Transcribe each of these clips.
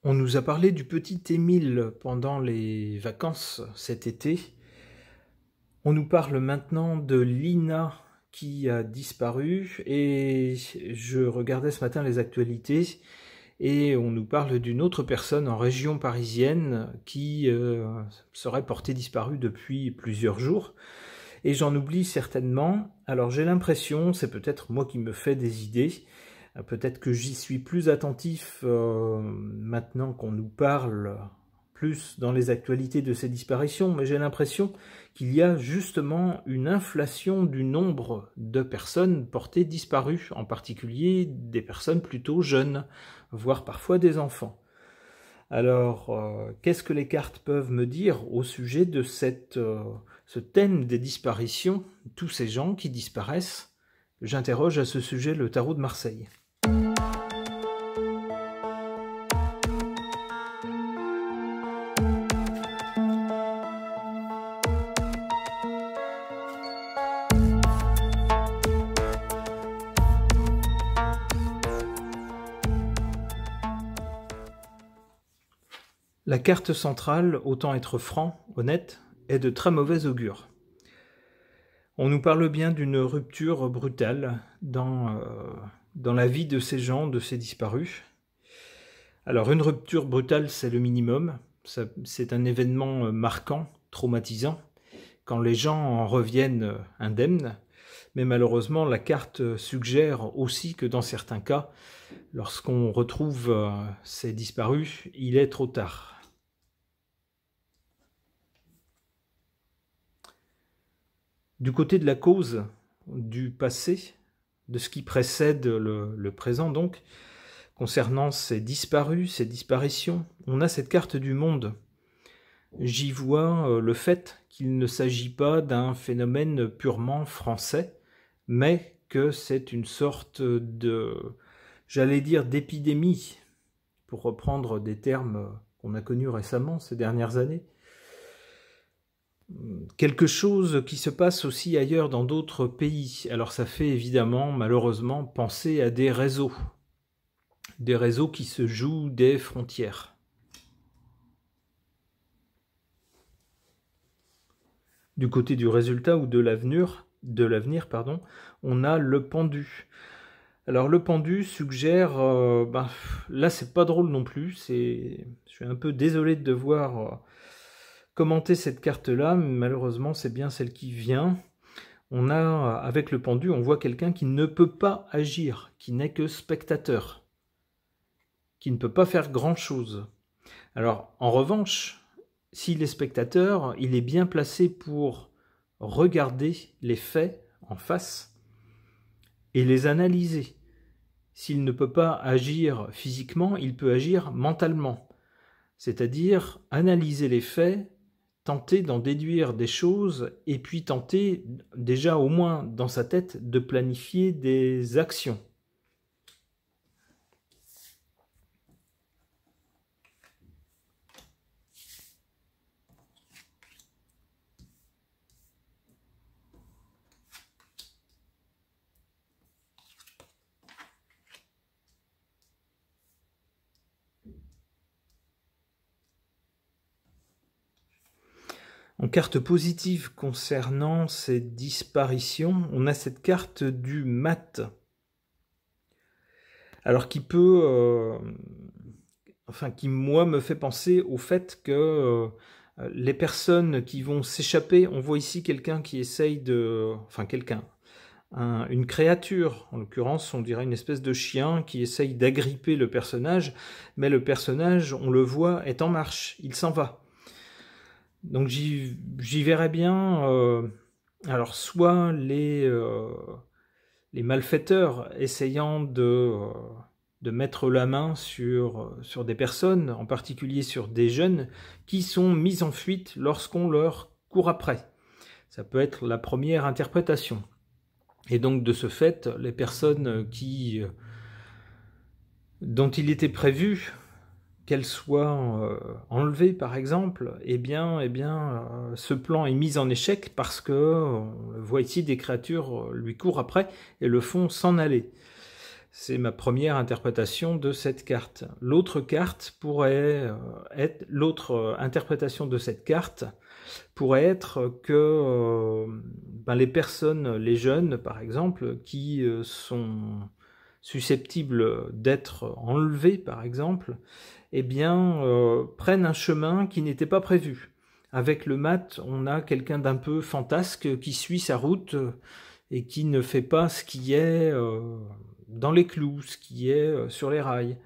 On nous a parlé du petit Émile pendant les vacances cet été. On nous parle maintenant de Lina qui a disparu et je regardais ce matin les actualités et on nous parle d'une autre personne en région parisienne qui serait portée disparue depuis plusieurs jours. Et j'en oublie certainement. Alors j'ai l'impression, c'est peut-être moi qui me fais des idées, peut-être que j'y suis plus attentif maintenant qu'on nous parle plus dans les actualités de ces disparitions, mais j'ai l'impression qu'il y a justement une inflation du nombre de personnes portées disparues, en particulier des personnes plutôt jeunes, voire parfois des enfants. Alors, qu'est-ce que les cartes peuvent me dire au sujet de ce thème des disparitions, tous ces gens qui disparaissent? J'interroge à ce sujet le tarot de Marseille. La carte centrale, autant être franc, honnête, est de très mauvais augure. On nous parle bien d'une rupture brutale dans la vie de ces gens, de ces disparus. Alors une rupture brutale, c'est le minimum. C'est un événement marquant, traumatisant, quand les gens en reviennent indemnes. Mais malheureusement, la carte suggère aussi que dans certains cas, lorsqu'on retrouve ces disparus, il est trop tard. Du côté de la cause, du passé, de ce qui précède le présent donc, concernant ces disparus, ces disparitions, on a cette carte du monde. J'y vois le fait qu'il ne s'agit pas d'un phénomène purement français, mais que c'est une sorte de, j'allais dire, d'épidémie, pour reprendre des termes qu'on a connus récemment ces dernières années. Quelque chose qui se passe aussi ailleurs dans d'autres pays. Alors ça fait évidemment, malheureusement, penser à des réseaux qui se jouent des frontières. Du côté du résultat ou de l'avenir, on a le pendu. Alors le pendu suggère, là c'est pas drôle non plus, je suis un peu désolé de devoir commenter cette carte-là, mais malheureusement c'est bien celle qui vient. On a, avec le pendu, on voit quelqu'un qui ne peut pas agir, qui n'est que spectateur, qui ne peut pas faire grand-chose. Alors, en revanche, s'il est spectateur, il est bien placé pour regarder les faits en face et les analyser. S'il ne peut pas agir physiquement, il peut agir mentalement, c'est-à-dire analyser les faits, tenter d'en déduire des choses et puis tenter déjà au moins dans sa tête de planifier des actions. En carte positive concernant ces disparitions, on a cette carte du mat. Alors qui peut, qui moi me fait penser au fait que les personnes qui vont s'échapper, on voit ici quelqu'un qui essaye de, une créature, en l'occurrence on dirait une espèce de chien qui essaye d'agripper le personnage, mais le personnage, on le voit, est en marche, il s'en va. Donc j'y verrais bien, alors soit les malfaiteurs essayant de mettre la main sur des personnes, en particulier sur des jeunes, qui sont mis en fuite lorsqu'on leur court après. Ça peut être la première interprétation. Et donc de ce fait, les personnes dont il était prévu qu'elle soit enlevée par exemple, ce plan est mis en échec parce que on voit ici des créatures lui courent après et le font s'en aller. C'est ma première interprétation de cette carte. L'autre carte pourrait être, l'autre interprétation de cette carte pourrait être que les personnes, les jeunes par exemple, qui sont susceptibles d'être enlevés par exemple, eh bien prennent un chemin qui n'était pas prévu. Avec le mat, on a quelqu'un d'un peu fantasque qui suit sa route et qui ne fait pas ce qui est dans les clous, ce qui est sur les rails,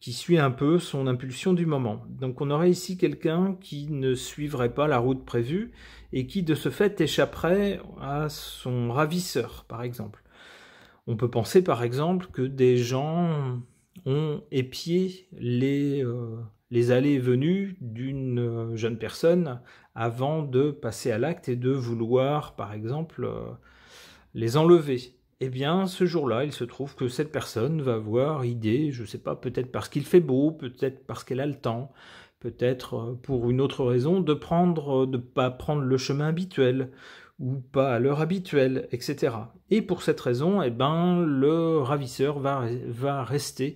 qui suit un peu son impulsion du moment. Donc on aurait ici quelqu'un qui ne suivrait pas la route prévue et qui de ce fait échapperait à son ravisseur, par exemple. On peut penser par exemple que des gens ont épié les allées et venues d'une jeune personne avant de passer à l'acte et de vouloir par exemple les enlever. Eh bien, ce jour-là, il se trouve que cette personne va avoir idée, je ne sais pas, peut-être parce qu'il fait beau, peut-être parce qu'elle a le temps, peut-être pour une autre raison, de ne pas prendre le chemin habituel, ou pas à l'heure habituelle, etc. Et pour cette raison, eh ben, le ravisseur va rester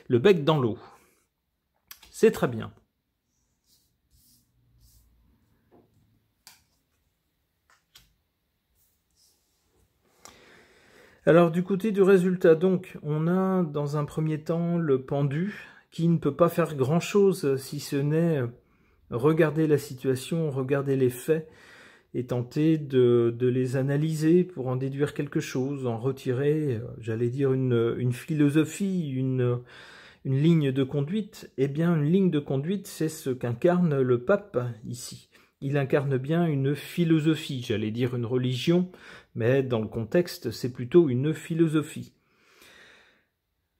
le bec dans l'eau. C'est très bien. Alors du côté du résultat, donc, on a dans un premier temps le pendu qui ne peut pas faire grand-chose si ce n'est regarder la situation, regarder les faits et tenter de les analyser pour en déduire quelque chose, en retirer, j'allais dire, une philosophie, une ligne de conduite. Eh bien, une ligne de conduite, c'est ce qu'incarne le pape ici. Il incarne bien une philosophie, j'allais dire une religion, mais dans le contexte, c'est plutôt une philosophie.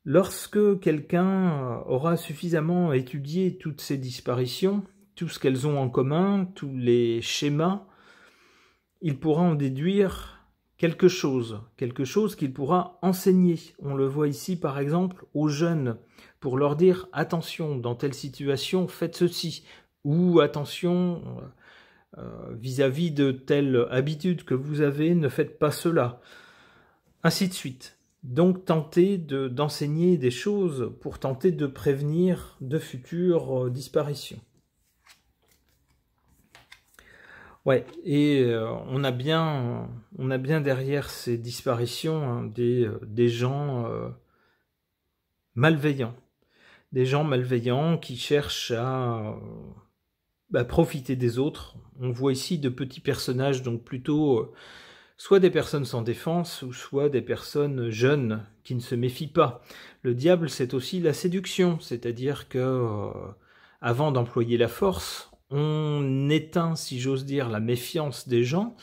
Lorsque quelqu'un aura suffisamment étudié toutes ces disparitions, tout ce qu'elles ont en commun, tous les schémas, il pourra en déduire quelque chose qu'il pourra enseigner. On le voit ici par exemple aux jeunes, pour leur dire attention, dans telle situation, faites ceci, ou attention, vis-à-vis de telle habitude que vous avez, ne faites pas cela, ainsi de suite. Donc tenter d'enseigner des choses pour tenter de prévenir de futures disparitions. Ouais, et on a bien derrière ces disparitions des gens malveillants. Des gens malveillants qui cherchent à profiter des autres. On voit ici de petits personnages, donc plutôt soit des personnes sans défense, ou soit des personnes jeunes qui ne se méfient pas. Le diable, c'est aussi la séduction, c'est-à-dire que avant d'employer la force, on éteint, si j'ose dire, la méfiance des gens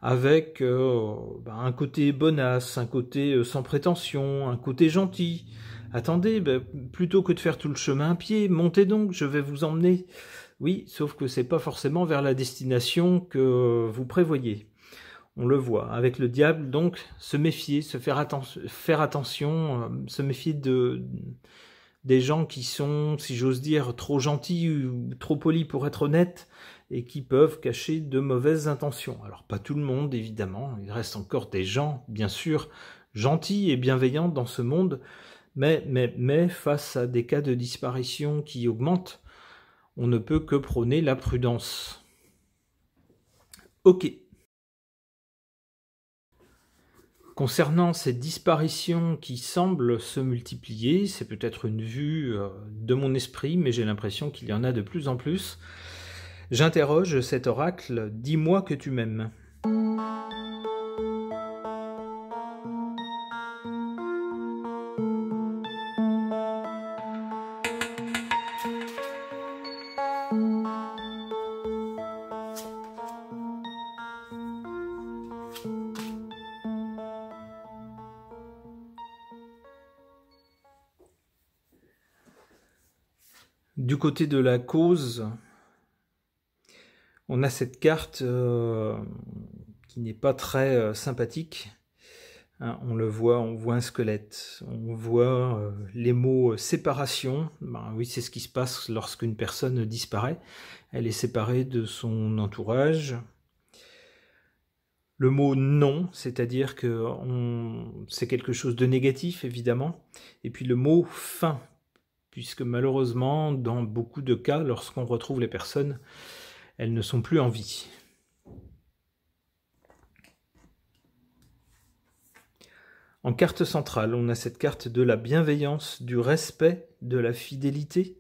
avec un côté bonasse, un côté sans prétention, un côté gentil. Attendez, plutôt que de faire tout le chemin à pied, montez donc, je vais vous emmener. Oui, sauf que c'est pas forcément vers la destination que vous prévoyez. On le voit. Avec le diable, donc, se méfier, faire attention, se méfier des gens qui sont, si j'ose dire, trop gentils ou trop polis pour être honnêtes et qui peuvent cacher de mauvaises intentions. Alors pas tout le monde, évidemment, il reste encore des gens, bien sûr, gentils et bienveillants dans ce monde, mais face à des cas de disparition qui augmentent, on ne peut que prôner la prudence. Ok. Concernant ces disparitions qui semblent se multiplier, c'est peut-être une vue de mon esprit, mais j'ai l'impression qu'il y en a de plus en plus. J'interroge cet oracle, dis-moi que tu m'aimes. Du côté de la cause, on a cette carte qui n'est pas très sympathique. Hein, on le voit, on voit un squelette, on voit les mots séparation. Oui, c'est ce qui se passe lorsqu'une personne disparaît. Elle est séparée de son entourage. Le mot non, c'est-à-dire que c'est quelque chose de négatif, évidemment. Et puis le mot fin, puisque malheureusement, dans beaucoup de cas, lorsqu'on retrouve les personnes, elles ne sont plus en vie. En carte centrale, on a cette carte de la bienveillance, du respect, de la fidélité.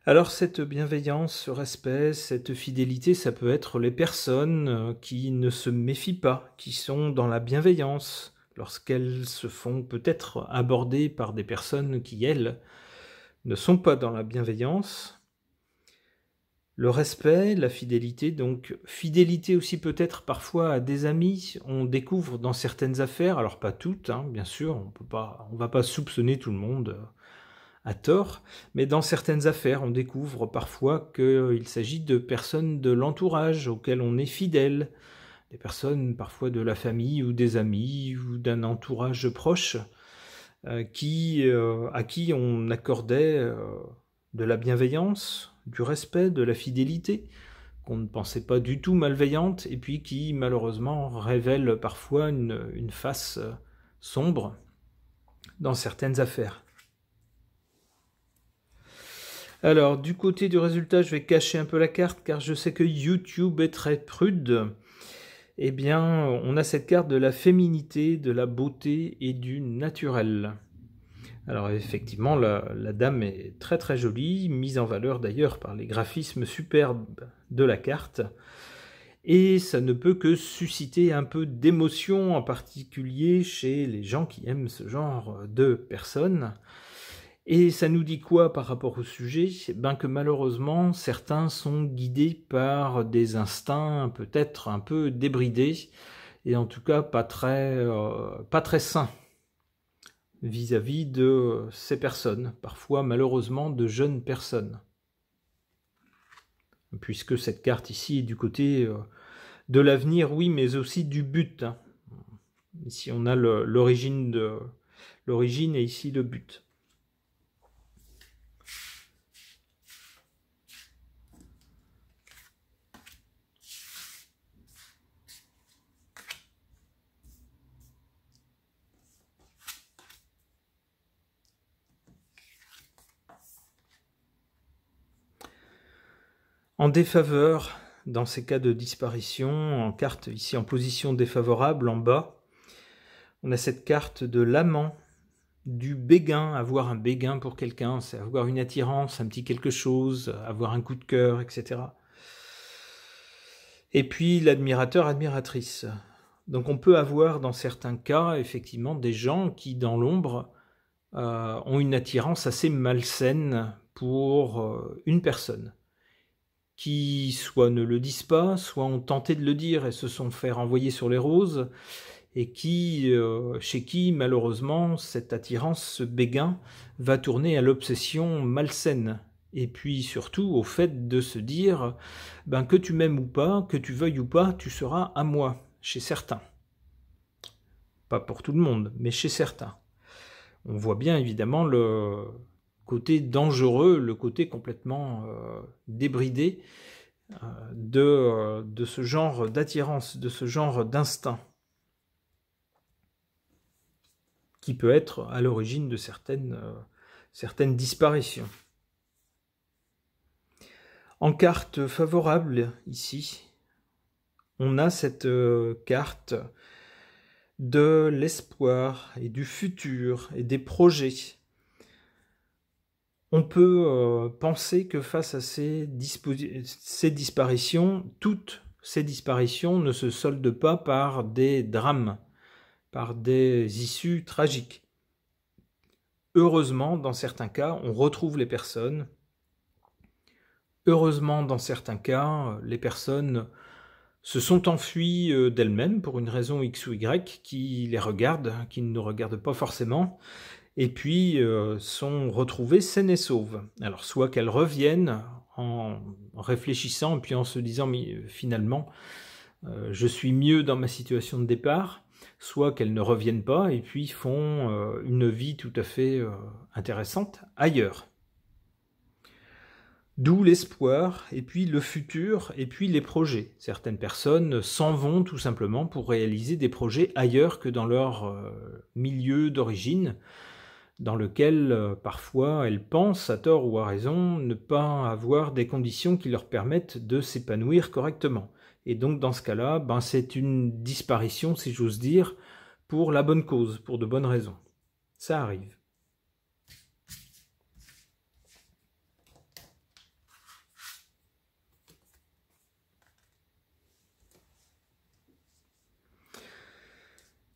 Alors cette bienveillance, ce respect, cette fidélité, ça peut être les personnes qui ne se méfient pas, qui sont dans la bienveillance, lorsqu'elles se font peut-être aborder par des personnes qui, elles, ne sont pas dans la bienveillance. Le respect, la fidélité, donc fidélité aussi peut-être parfois à des amis, on découvre dans certaines affaires, alors pas toutes, hein, bien sûr, on va pas soupçonner tout le monde à tort, mais dans certaines affaires, on découvre parfois qu'il s'agit de personnes de l'entourage auxquelles on est fidèle, des personnes parfois de la famille ou des amis ou d'un entourage proche à qui on accordait de la bienveillance, du respect, de la fidélité, qu'on ne pensait pas du tout malveillante, et puis qui malheureusement révèlent parfois une face sombre dans certaines affaires. Alors, du côté du résultat, je vais cacher un peu la carte, car je sais que YouTube est très prude. Eh bien, on a cette carte de la féminité, de la beauté et du naturel. Alors effectivement, la dame est très très jolie, mise en valeur d'ailleurs par les graphismes superbes de la carte. Et ça ne peut que susciter un peu d'émotion, en particulier chez les gens qui aiment ce genre de personnes. Et ça nous dit quoi par rapport au sujet? Ben que malheureusement, certains sont guidés par des instincts peut-être un peu débridés, et en tout cas pas très sains vis-à-vis de ces personnes, parfois malheureusement de jeunes personnes. Puisque cette carte ici est du côté de l'avenir, oui, mais aussi du but. Hein. Ici on a l'origine et ici le but. En défaveur, dans ces cas de disparition, en carte ici en position défavorable, en bas, on a cette carte de l'amant, du béguin, avoir un béguin pour quelqu'un, c'est avoir une attirance, un petit quelque chose, avoir un coup de cœur, etc. Et puis l'admirateur, admiratrice. Donc on peut avoir dans certains cas, effectivement, des gens qui, dans l'ombre, ont une attirance assez malsaine pour une personne, qui soit ne le disent pas, soit ont tenté de le dire et se sont fait renvoyer sur les roses, et chez qui, malheureusement, cette attirance, ce béguin, va tourner à l'obsession malsaine. Et puis surtout au fait de se dire que tu m'aimes ou pas, que tu veuilles ou pas, tu seras à moi, chez certains. Pas pour tout le monde, mais chez certains. On voit bien évidemment le côté dangereux, le côté complètement débridé de ce genre d'attirance, de ce genre d'instinct, qui peut être à l'origine de certaines disparitions. En carte favorable, ici, on a cette carte de l'espoir et du futur et des projets. On peut penser que face à ces disparitions, toutes ces disparitions ne se soldent pas par des drames, par des issues tragiques. Heureusement, dans certains cas, on retrouve les personnes. Heureusement, dans certains cas, les personnes se sont enfuies d'elles-mêmes pour une raison X ou Y qui les regarde, qui ne nous regarde pas forcément, et puis sont retrouvées saines et sauves. Alors soit qu'elles reviennent en réfléchissant et puis en se disant mais finalement je suis mieux dans ma situation de départ, soit qu'elles ne reviennent pas et puis font une vie tout à fait intéressante ailleurs. D'où l'espoir, et puis le futur, et puis les projets. Certaines personnes s'en vont tout simplement pour réaliser des projets ailleurs que dans leur milieu d'origine, dans lequel parfois elles pensent, à tort ou à raison, ne pas avoir des conditions qui leur permettent de s'épanouir correctement. Et donc dans ce cas-là, c'est une disparition, si j'ose dire, pour la bonne cause, pour de bonnes raisons. Ça arrive.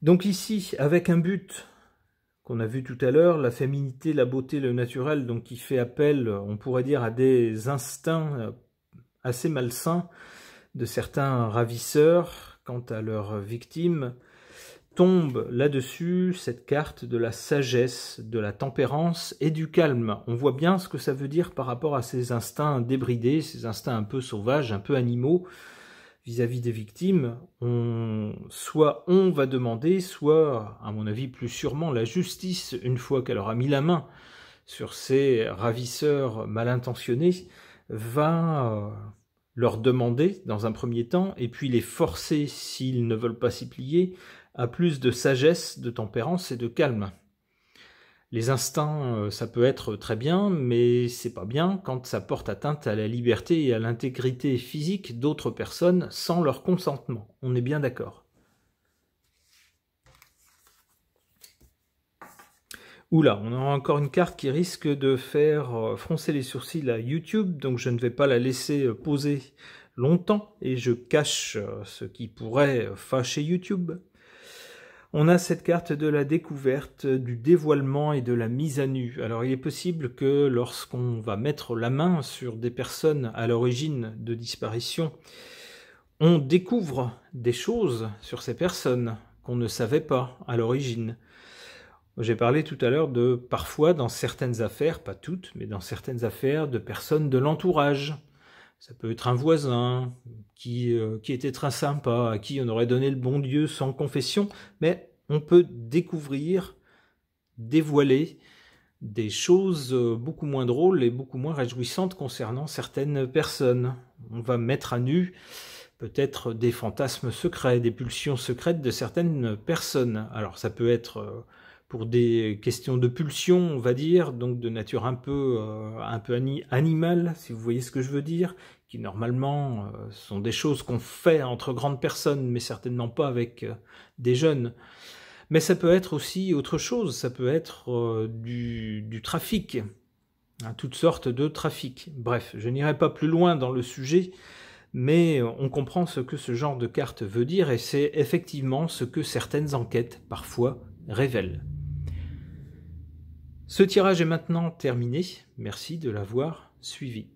Donc ici, avec un but qu'on a vu tout à l'heure, la féminité, la beauté, le naturel, donc qui fait appel, on pourrait dire, à des instincts assez malsains de certains ravisseurs quant à leurs victimes, tombe là-dessus cette carte de la sagesse, de la tempérance et du calme. On voit bien ce que ça veut dire par rapport à ces instincts débridés, ces instincts un peu sauvages, un peu animaux, vis-à-vis des victimes. Soit on va demander, soit, à mon avis, plus sûrement, la justice, une fois qu'elle aura mis la main sur ces ravisseurs mal intentionnés, va leur demander, dans un premier temps, et puis les forcer, s'ils ne veulent pas s'y plier, à plus de sagesse, de tempérance et de calme. Les instincts, ça peut être très bien, mais c'est pas bien quand ça porte atteinte à la liberté et à l'intégrité physique d'autres personnes sans leur consentement. On est bien d'accord. Oula, on aura encore une carte qui risque de faire froncer les sourcils à YouTube, donc je ne vais pas la laisser poser longtemps, et je cache ce qui pourrait fâcher YouTube. On a cette carte de la découverte, du dévoilement et de la mise à nu. Alors il est possible que lorsqu'on va mettre la main sur des personnes à l'origine de disparition, on découvre des choses sur ces personnes qu'on ne savait pas à l'origine. J'ai parlé tout à l'heure de, parfois dans certaines affaires, pas toutes, mais dans certaines affaires, de personnes de l'entourage. Ça peut être un voisin qui était très sympa, à qui on aurait donné le bon Dieu sans confession, mais on peut découvrir, dévoiler des choses beaucoup moins drôles et beaucoup moins réjouissantes concernant certaines personnes. On va mettre à nu peut-être des fantasmes secrets, des pulsions secrètes de certaines personnes. Alors ça peut être pour des questions de pulsion, on va dire, donc de nature un peu animale, si vous voyez ce que je veux dire, qui normalement sont des choses qu'on fait entre grandes personnes, mais certainement pas avec des jeunes. Mais ça peut être aussi autre chose, ça peut être du trafic, toutes sortes de trafics. Bref, je n'irai pas plus loin dans le sujet, mais on comprend ce que ce genre de carte veut dire, et c'est effectivement ce que certaines enquêtes, parfois, révèlent. Ce tirage est maintenant terminé, merci de l'avoir suivi.